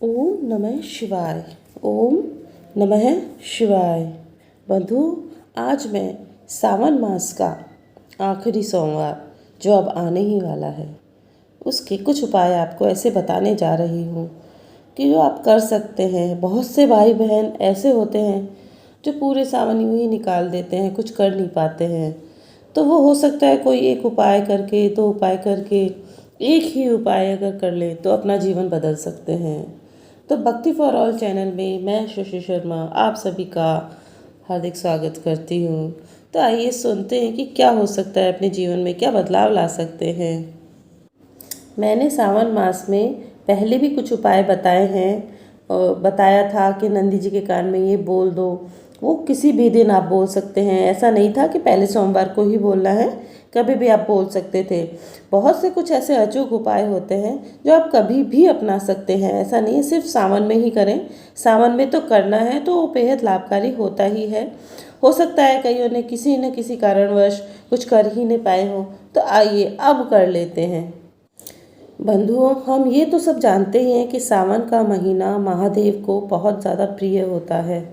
ओम नमः शिवाय। ओम नमः शिवाय। बंधु, आज मैं सावन मास का आखिरी सोमवार जो अब आने ही वाला है उसके कुछ उपाय आपको ऐसे बताने जा रही हूँ कि जो आप कर सकते हैं। बहुत से भाई बहन ऐसे होते हैं जो पूरे सावन यूँ ही निकाल देते हैं, कुछ कर नहीं पाते हैं। तो वो हो सकता है कोई एक उपाय करके, दो उपाय करके, एक ही उपाय अगर कर ले तो अपना जीवन बदल सकते हैं। तो भक्ति फॉर ऑल चैनल में मैं शशि शर्मा आप सभी का हार्दिक स्वागत करती हूँ। तो आइए सुनते हैं कि क्या हो सकता है, अपने जीवन में क्या बदलाव ला सकते हैं। मैंने सावन मास में पहले भी कुछ उपाय बताए हैं और बताया था कि नंदी जी के कान में ये बोल दो। वो किसी भी दिन आप बोल सकते हैं, ऐसा नहीं था कि पहले सोमवार को ही बोलना है, कभी भी आप बोल सकते थे। बहुत से कुछ ऐसे अचूक उपाय होते हैं जो आप कभी भी अपना सकते हैं, ऐसा नहीं है सिर्फ सावन में ही करें। सावन में तो करना है तो वो बेहद लाभकारी होता ही है। हो सकता है कईयों ने किसी न किसी कारणवश कुछ कर ही नहीं पाए हों, तो आइए अब कर लेते हैं। बंधुओं, हम ये तो सब जानते ही हैं कि सावन का महीना महादेव को बहुत ज़्यादा प्रिय होता है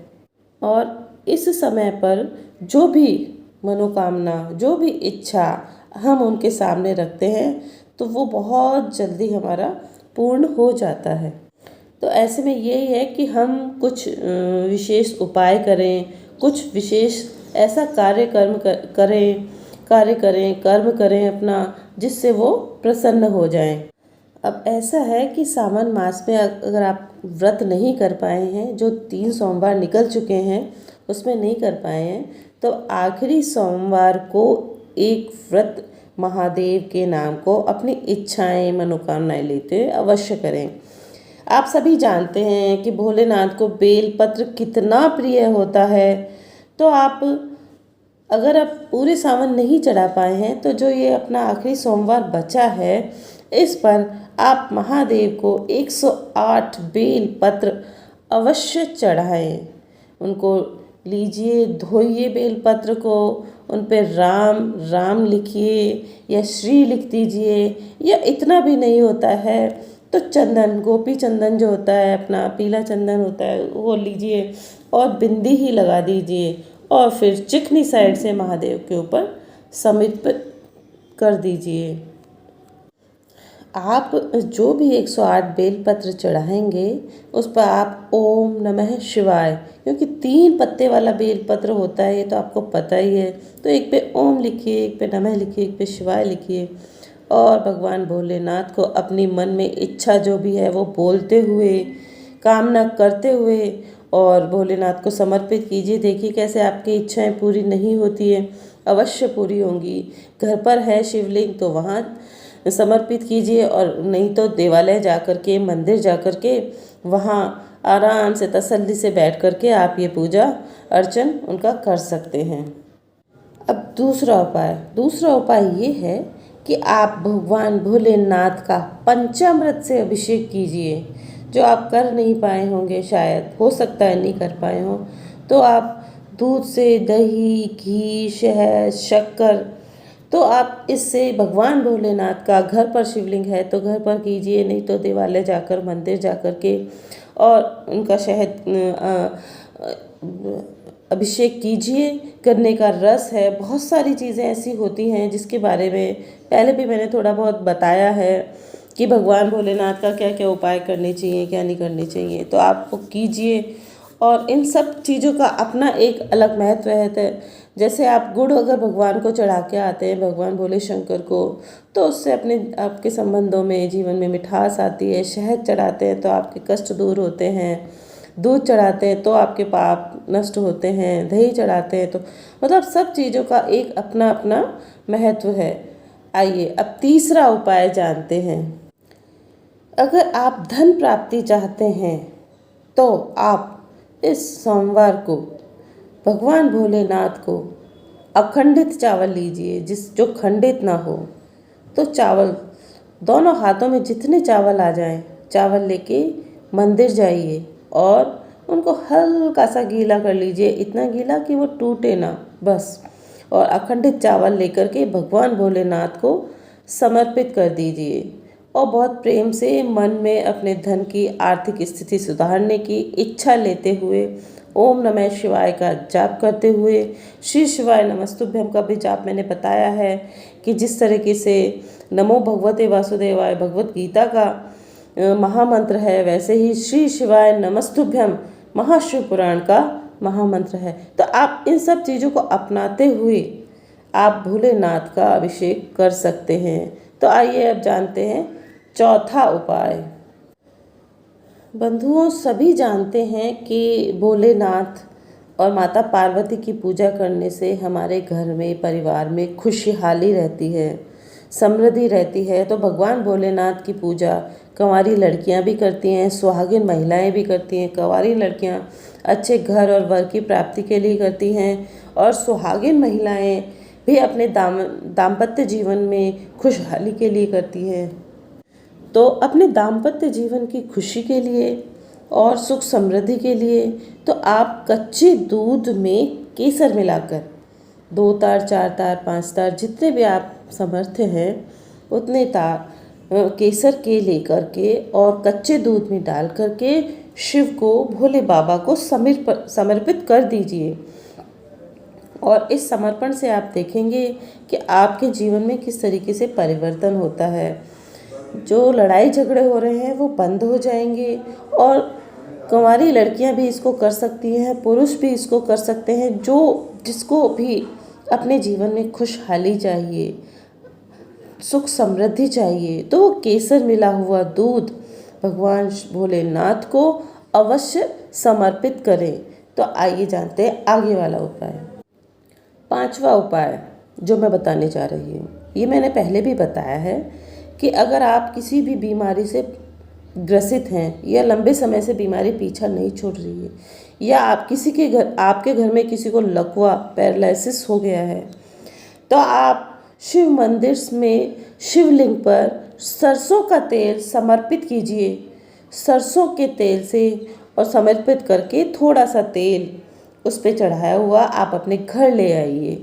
और इस समय पर जो भी मनोकामना, जो भी इच्छा हम उनके सामने रखते हैं तो वो बहुत जल्दी हमारा पूर्ण हो जाता है। तो ऐसे में यही है कि हम कुछ विशेष उपाय करें, कुछ विशेष ऐसा कार्य करें, कर्म करें अपना, जिससे वो प्रसन्न हो जाएं। अब ऐसा है कि सावन मास में अगर आप व्रत नहीं कर पाए हैं, जो 3 सोमवार निकल चुके हैं उसमें नहीं कर पाए हैं, तो आखिरी सोमवार को एक व्रत महादेव के नाम को अपनी इच्छाएं, मनोकामनाएं लेते हुए अवश्य करें। आप सभी जानते हैं कि भोलेनाथ को बेलपत्र कितना प्रिय होता है। तो अगर आप पूरे सावन नहीं चढ़ा पाए हैं तो जो ये अपना आखिरी सोमवार बचा है, इस पर आप महादेव को 108 बेल पत्र अवश्य चढ़ाएं। उनको लीजिए, धोइए बेल पत्र को, उन पर राम राम लिखिए या श्री लिख दीजिए, या इतना भी नहीं होता है तो चंदन, गोपी चंदन जो होता है, अपना पीला चंदन होता है, वो लीजिए और बिंदी ही लगा दीजिए और फिर चिकनी साइड से महादेव के ऊपर समर्पित कर दीजिए। आप जो भी 108 बेलपत्र चढ़ाएंगे उस पर आप ओम नमः शिवाय, क्योंकि 3 पत्ते वाला बेलपत्र होता है, ये तो आपको पता ही है। तो एक पे ओम लिखिए, एक पे नमः लिखिए, एक पे शिवाय लिखिए और भगवान भोलेनाथ को अपनी मन में इच्छा जो भी है वो बोलते हुए, कामना करते हुए और भोलेनाथ को समर्पित कीजिए। देखिए कैसे आपकी इच्छाएं पूरी नहीं होती है, अवश्य पूरी होंगी। घर पर है शिवलिंग तो वहाँ समर्पित कीजिए, और नहीं तो देवालय जा कर के, मंदिर जा कर के वहाँ आराम से तसल्ली से बैठ कर के आप ये पूजा अर्चन उनका कर सकते हैं। अब दूसरा उपाय ये है कि आप भगवान भोलेनाथ का पंचामृत से अभिषेक कीजिए, जो आप कर नहीं पाए होंगे, शायद हो सकता है नहीं कर पाए हों। तो आप दूध से दही, घी, शहद, शक्कर, तो आप इससे भगवान भोलेनाथ का, घर पर शिवलिंग है तो घर पर कीजिए, नहीं तो देवालय जाकर, मंदिर जाकर के और उनका शहद अभिषेक कीजिए। गन्ने का रस है, बहुत सारी चीज़ें ऐसी होती हैं जिसके बारे में पहले भी मैंने थोड़ा बहुत बताया है कि भगवान भोलेनाथ का क्या क्या उपाय करने चाहिए, क्या नहीं करने चाहिए। तो आप वो कीजिए और इन सब चीज़ों का अपना एक अलग महत्व है। जैसे आप गुड़ अगर भगवान को चढ़ा के आते हैं, भगवान भोले शंकर को, तो उससे आपके संबंधों में, जीवन में मिठास आती है। शहद चढ़ाते हैं तो आपके कष्ट दूर होते हैं, दूध चढ़ाते हैं तो आपके पाप नष्ट होते हैं, दही चढ़ाते हैं तो मतलब सब चीज़ों का एक अपना अपना महत्व है। आइए अब तीसरा उपाय जानते हैं। अगर आप धन प्राप्ति चाहते हैं तो आप इस सोमवार को भगवान भोलेनाथ को अखंडित चावल लीजिए, जो खंडित ना हो। तो चावल दोनों हाथों में जितने चावल आ जाएं, चावल लेके मंदिर जाइए और उनको हल्का सा गीला कर लीजिए, इतना गीला कि वो टूटे ना, बस। और अखंडित चावल लेकर के भगवान भोलेनाथ को समर्पित कर दीजिए और बहुत प्रेम से मन में अपने धन की आर्थिक स्थिति सुधारने की इच्छा लेते हुए ओम नमः शिवाय का जाप करते हुए श्री शिवाय नमस्तुभ्यम का भी जाप मैंने बताया है कि जिस तरीके से नमो भगवते वासुदेवाय भगवत गीता का महामंत्र है, वैसे ही श्री शिवाय नमस्तुभ्यम महाशिव पुराण का महामंत्र है। तो आप इन सब चीज़ों को अपनाते हुए आप भोलेनाथ का अभिषेक कर सकते हैं। तो आइए अब जानते हैं चौथा उपाय। बंधुओं, सभी जानते हैं कि भोलेनाथ और माता पार्वती की पूजा करने से हमारे घर में, परिवार में खुशहाली रहती है, समृद्धि रहती है। तो भगवान भोलेनाथ की पूजा कंवारी लड़कियां भी करती हैं, सुहागिन महिलाएं भी करती हैं। कंवारी लड़कियां अच्छे घर और वर की प्राप्ति के लिए करती हैं और सुहागिन महिलाएं भी अपने दाम्पत्य जीवन में खुशहाली के लिए करती हैं। तो अपने दाम्पत्य जीवन की खुशी के लिए और सुख समृद्धि के लिए तो आप कच्चे दूध में केसर मिलाकर 2 तार, 4 तार, 5 तार, जितने भी आप समर्थ हैं उतने तार केसर के लेकर के और कच्चे दूध में डाल करके शिव को, भोले बाबा को समर्पित कर दीजिए। और इस समर्पण से आप देखेंगे कि आपके जीवन में किस तरीके से परिवर्तन होता है। जो लड़ाई झगड़े हो रहे हैं वो बंद हो जाएंगे। और कुंवारी लड़कियां भी इसको कर सकती हैं, पुरुष भी इसको कर सकते हैं। जिसको भी अपने जीवन में खुशहाली चाहिए, सुख समृद्धि चाहिए, तो वो केसर मिला हुआ दूध भगवान भोलेनाथ को अवश्य समर्पित करें। तो आइए जानते हैं आगे वाला उपाय। 5वां उपाय जो मैं बताने जा रही हूँ, ये मैंने पहले भी बताया है कि अगर आप किसी भी बीमारी से ग्रसित हैं या लंबे समय से बीमारी पीछा नहीं छोड़ रही है, या आपके घर में किसी को लकवा, पैरालिसिस हो गया है, तो आप शिव मंदिर में शिवलिंग पर सरसों का तेल समर्पित कीजिए। सरसों के तेल से और समर्पित करके थोड़ा सा तेल उस पर चढ़ाया हुआ आप अपने घर ले आइए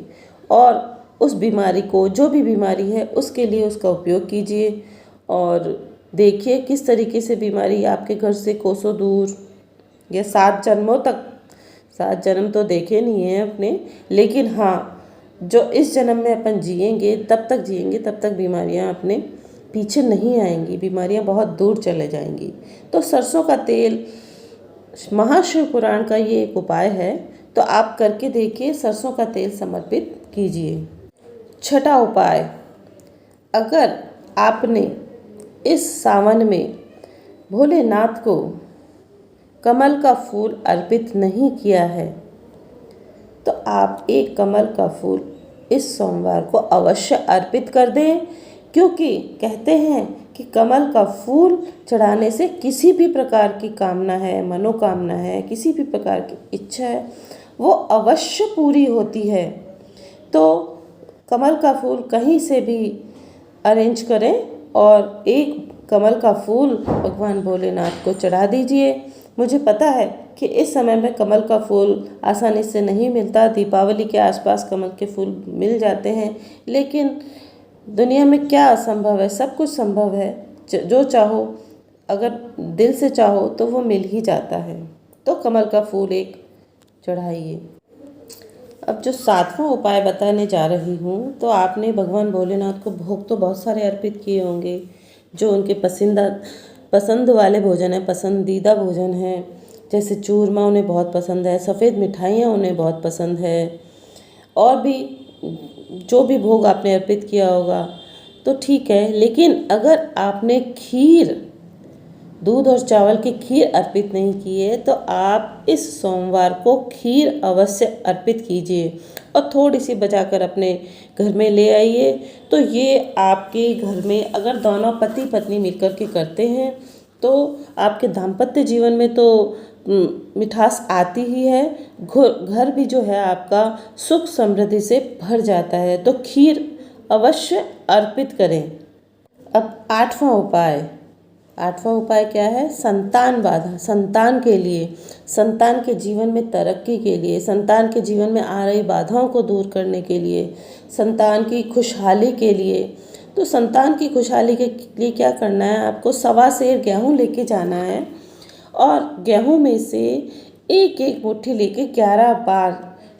और उस बीमारी को, जो भी बीमारी है उसके लिए उसका उपयोग कीजिए। और देखिए किस तरीके से बीमारी आपके घर से कोसों दूर, या 7 जन्मों तक, 7 जन्म तो देखे नहीं हैं अपने, लेकिन हाँ, जो इस जन्म में अपन जिएंगे तब तक बीमारियां अपने पीछे नहीं आएंगी, बीमारियां बहुत दूर चले जाएंगी। तो सरसों का तेल, महाशिव पुराण का ये एक उपाय है, तो आप करके देखिए, सरसों का तेल समर्पित कीजिए। 6ठा उपाय, अगर आपने इस सावन में भोलेनाथ को कमल का फूल अर्पित नहीं किया है तो आप एक कमल का फूल इस सोमवार को अवश्य अर्पित कर दें, क्योंकि कहते हैं कि कमल का फूल चढ़ाने से किसी भी प्रकार की कामना है, मनोकामना है, किसी भी प्रकार की इच्छा है, वो अवश्य पूरी होती है। तो कमल का फूल कहीं से भी अरेंज करें और एक कमल का फूल भगवान भोलेनाथ को चढ़ा दीजिए। मुझे पता है कि इस समय में कमल का फूल आसानी से नहीं मिलता, दीपावली के आसपास कमल के फूल मिल जाते हैं, लेकिन दुनिया में क्या असंभव है, सब कुछ संभव है। जो चाहो, अगर दिल से चाहो तो वो मिल ही जाता है। तो कमल का फूल एक चढ़ाइए। अब जो 7वां उपाय बताने जा रही हूँ, तो आपने भगवान भोलेनाथ को भोग तो बहुत सारे अर्पित किए होंगे, जो उनके पसंद वाले भोजन है, पसंदीदा भोजन है, जैसे चूरमा उन्हें बहुत पसंद है, सफ़ेद मिठाइयाँ उन्हें बहुत पसंद है, और भी जो भी भोग आपने अर्पित किया होगा तो ठीक है। लेकिन अगर आपने खीर, दूध और चावल की खीर अर्पित नहीं की है तो आप इस सोमवार को खीर अवश्य अर्पित कीजिए और थोड़ी सी बचाकर अपने घर में ले आइए। तो ये आपके घर में अगर दोनों पति पत्नी मिलकर के करते हैं तो आपके दाम्पत्य जीवन में तो मिठास आती ही है, घर भी जो है आपका सुख समृद्धि से भर जाता है। तो खीर अवश्य अर्पित करें। अब 8वां उपाय क्या है? संतान बाधा, संतान के लिए, संतान के जीवन में तरक्की के लिए, संतान के जीवन में आ रही बाधाओं को दूर करने के लिए, संतान की खुशहाली के लिए। तो संतान की खुशहाली के लिए क्या करना है, आपको 1.25 सेर गेहूँ लेके जाना है और गेहूँ में से एक एक मुट्ठी लेके 11 बार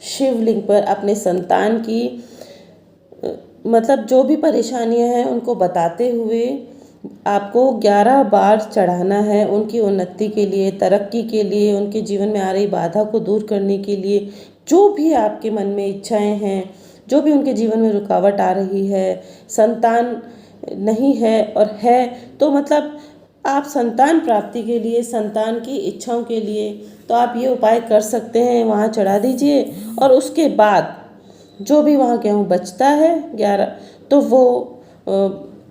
शिवलिंग पर अपने संतान की मतलब जो भी परेशानियां हैं उनको बताते हुए आपको 11 बार चढ़ाना है, उनकी उन्नति के लिए, तरक्की के लिए, उनके जीवन में आ रही बाधा को दूर करने के लिए। जो भी आपके मन में इच्छाएं हैं, जो भी उनके जीवन में रुकावट आ रही है, संतान नहीं है और है तो मतलब आप संतान प्राप्ति के लिए, संतान की इच्छाओं के लिए तो आप ये उपाय कर सकते हैं, वहाँ चढ़ा दीजिए। और उसके बाद जो भी वहाँ गेहूँ बचता है 11, तो वो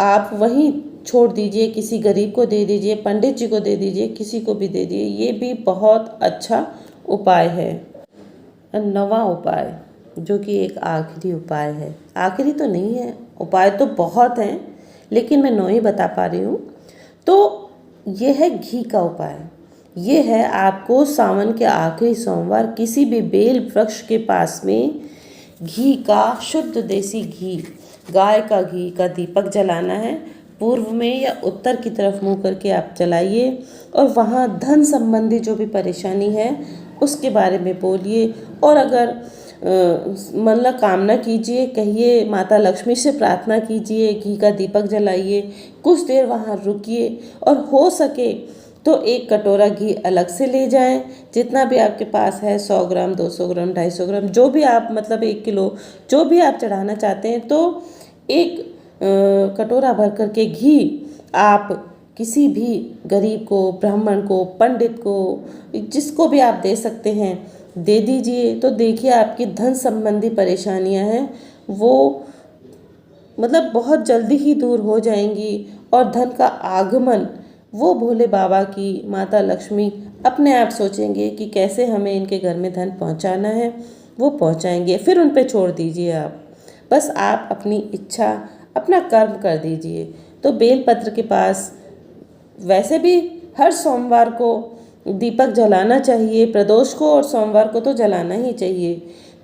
आप वहीं छोड़ दीजिए, किसी गरीब को दे दीजिए, पंडित जी को दे दीजिए, किसी को भी दे दीजिए। ये भी बहुत अच्छा उपाय है। 9वां उपाय, जो कि एक आखिरी उपाय है, आखिरी तो नहीं है, उपाय तो बहुत हैं लेकिन मैं 9 ही बता पा रही हूँ। तो ये है घी का उपाय। ये है आपको सावन के आखिरी सोमवार किसी भी बेल वृक्ष के पास में घी का, शुद्ध देसी घी, गाय का घी का दीपक जलाना है। पूर्व में या उत्तर की तरफ मुँह करके आप जलाइए और वहाँ धन संबंधी जो भी परेशानी है उसके बारे में बोलिए। और अगर मतलब कामना कीजिए, कहिए, माता लक्ष्मी से प्रार्थना कीजिए, घी का दीपक जलाइए, कुछ देर वहाँ रुकिए और हो सके तो 1 कटोरा घी अलग से ले जाएं। जितना भी आपके पास है, 100 ग्राम, 200 ग्राम, 250 ग्राम, जो भी आप मतलब 1 किलो जो भी आप चढ़ाना चाहते हैं, तो 1 कटोरा भर करके घी आप किसी भी गरीब को, ब्राह्मण को, पंडित को, जिसको भी आप दे सकते हैं दे दीजिए। तो देखिए आपकी धन संबंधी परेशानियां हैं वो मतलब बहुत जल्दी ही दूर हो जाएंगी और धन का आगमन वो भोले बाबा की, माता लक्ष्मी अपने आप सोचेंगे कि कैसे हमें इनके घर में धन पहुंचाना है, वो पहुंचाएंगे। फिर उन पे छोड़ दीजिए आप, बस आप अपनी इच्छा, अपना कर्म कर दीजिए। तो बेलपत्र के पास वैसे भी हर सोमवार को दीपक जलाना चाहिए, प्रदोष को और सोमवार को तो जलाना ही चाहिए।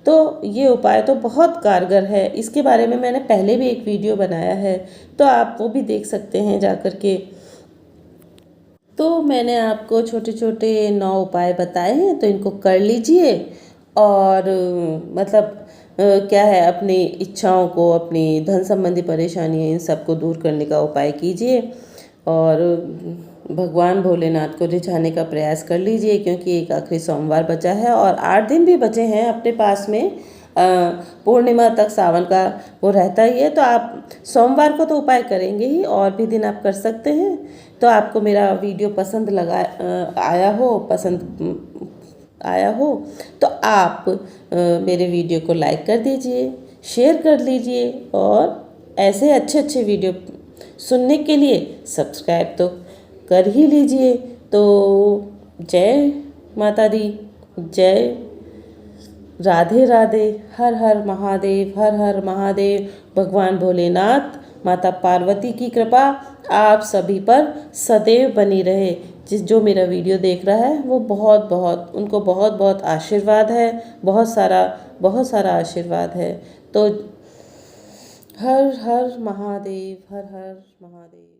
तो ये उपाय तो बहुत कारगर है, इसके बारे में मैंने पहले भी एक वीडियो बनाया है, तो आप वो भी देख सकते हैं जा कर के। तो मैंने आपको छोटे छोटे 9 उपाय बताए हैं, तो इनको कर लीजिए और मतलब क्या है, अपनी इच्छाओं को, अपनी धन संबंधी परेशानियाँ, इन सबको दूर करने का उपाय कीजिए और भगवान भोलेनाथ को रिझाने का प्रयास कर लीजिए, क्योंकि एक आखिरी सोमवार बचा है और 8 दिन भी बचे हैं अपने पास में। पूर्णिमा तक सावन का वो रहता ही है, तो आप सोमवार को तो उपाय करेंगे ही, और भी दिन आप कर सकते हैं। तो आपको मेरा वीडियो पसंद आया हो तो आप मेरे वीडियो को लाइक कर दीजिए, शेयर कर लीजिए और ऐसे अच्छे अच्छे वीडियो सुनने के लिए सब्सक्राइब तो कर ही लीजिए। तो जय माता दी, जय राधे राधे, हर हर महादेव, हर हर महादेव। भगवान भोलेनाथ, माता पार्वती की कृपा आप सभी पर सदैव बनी रहे। जो मेरा वीडियो देख रहा है वो उनको बहुत बहुत आशीर्वाद है, बहुत सारा आशीर्वाद है। तो हर हर महादेव, हर हर महादेव।